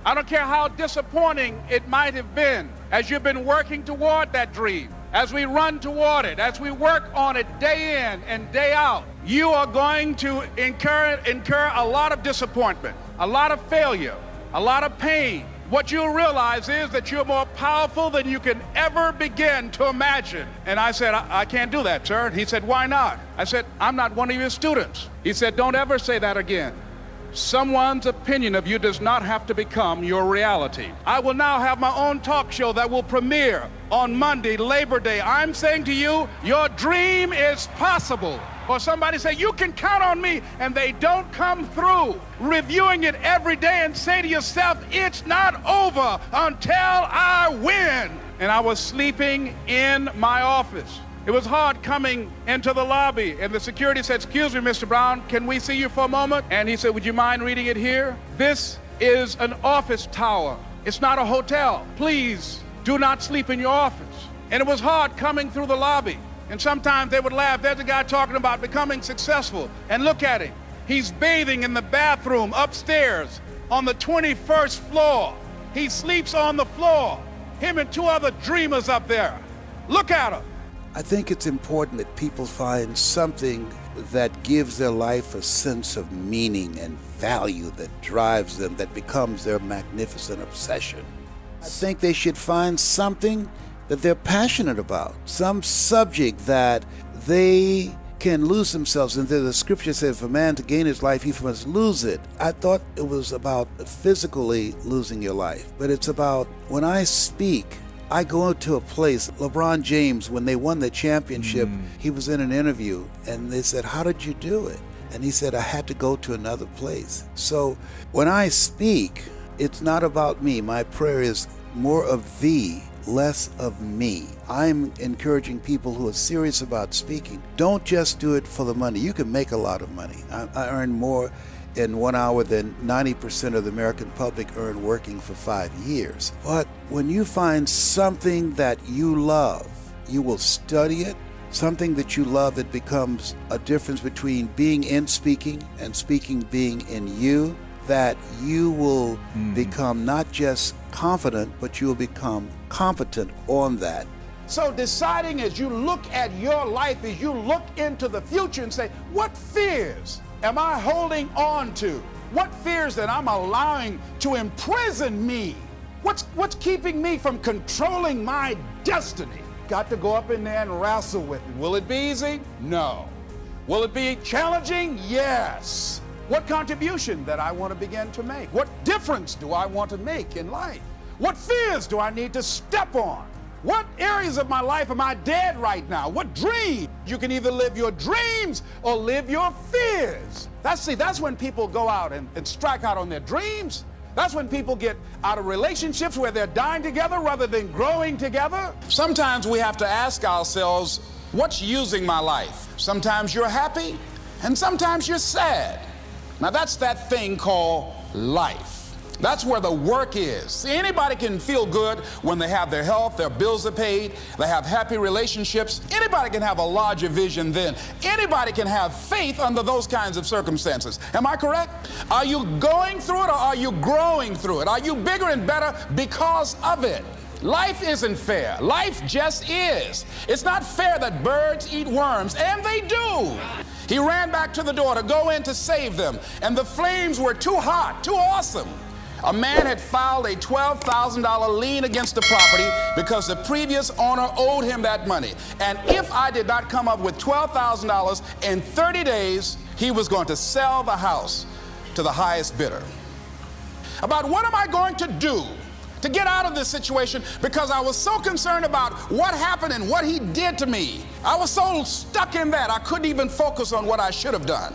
I don't care how disappointing it might have been as you've been working toward that dream, as we run toward it, as we work on it day in and day out. You are going to incur a lot of disappointment, a lot of failure, a lot of pain. What you'll realize is that you're more powerful than you can ever begin to imagine. And I said, I can't do that, sir. He said, why not? I said, I'm not one of your students. He said, don't ever say that again. Someone's opinion of you does not have to become your reality. I will now have my own talk show that will premiere on Monday, Labor Day. I'm saying to you, your dream is possible. Or somebody say, you can count on me, and they don't come through. Reviewing it every day and say to yourself, it's not over until I win. And I was sleeping in my office. It was hard coming into the lobby, and the security said, excuse me, Mr. Brown, can we see you for a moment? And he said, would you mind reading it here? This is an office tower. It's not a hotel. Please do not sleep in your office. And it was hard coming through the lobby. And sometimes they would laugh. There's a guy talking about becoming successful. And look at him. He's bathing in the bathroom upstairs on the 21st floor. He sleeps on the floor. Him and two other dreamers up there. Look at him. I think it's important that people find something that gives their life a sense of meaning and value that drives them, that becomes their magnificent obsession. I think they should find something that they're passionate about, some subject that they can lose themselves in. The scripture says, for man to gain his life, he must lose it. I thought it was about physically losing your life, but it's about when I speak, I go to a place. LeBron James, when they won the championship, he was in an interview and they said, how did you do it? And he said, I had to go to another place. So when I speak, it's not about me. My prayer is more of thee, less of me. I'm encouraging people who are serious about speaking. Don't just do it for the money. You can make a lot of money. I earn more in 1 hour than 90% of the American public earn working for 5 years. But when you find something that you love, you will study it. Something that you love, it becomes a difference between being in speaking and speaking being in you, that you will become not just confident, but you will become competent on that. So deciding as you look at your life, as you look into the future and say, what fears am I holding on to? What fears that I'm allowing to imprison me? What's keeping me from controlling my destiny? Got to go up in there and wrestle with it. Will it be easy? No. Will it be challenging? Yes. What contribution that I want to begin to make? What difference do I want to make in life? What fears do I need to step on? What areas of my life am I dead right now? What dream? You can either live your dreams or live your fears. That's when people go out and strike out on their dreams. That's when people get out of relationships where they're dying together rather than growing together. Sometimes we have to ask ourselves, what's using my life? Sometimes you're happy and sometimes you're sad. Now that's that thing called life. That's where the work is. See, anybody can feel good when they have their health, their bills are paid, they have happy relationships. Anybody can have a larger vision then. Anybody can have faith under those kinds of circumstances. Am I correct? Are you going through it or are you growing through it? Are you bigger and better because of it? Life isn't fair. Life just is. It's not fair that birds eat worms, and they do. He ran back to the door to go in to save them, and the flames were too hot, too awesome. A man had filed a $12,000 lien against the property because the previous owner owed him that money. And if I did not come up with $12,000 in 30 days, he was going to sell the house to the highest bidder. About what am I going to do to get out of this situation, because I was so concerned about what happened and what he did to me. I was so stuck in that I couldn't even focus on what I should have done.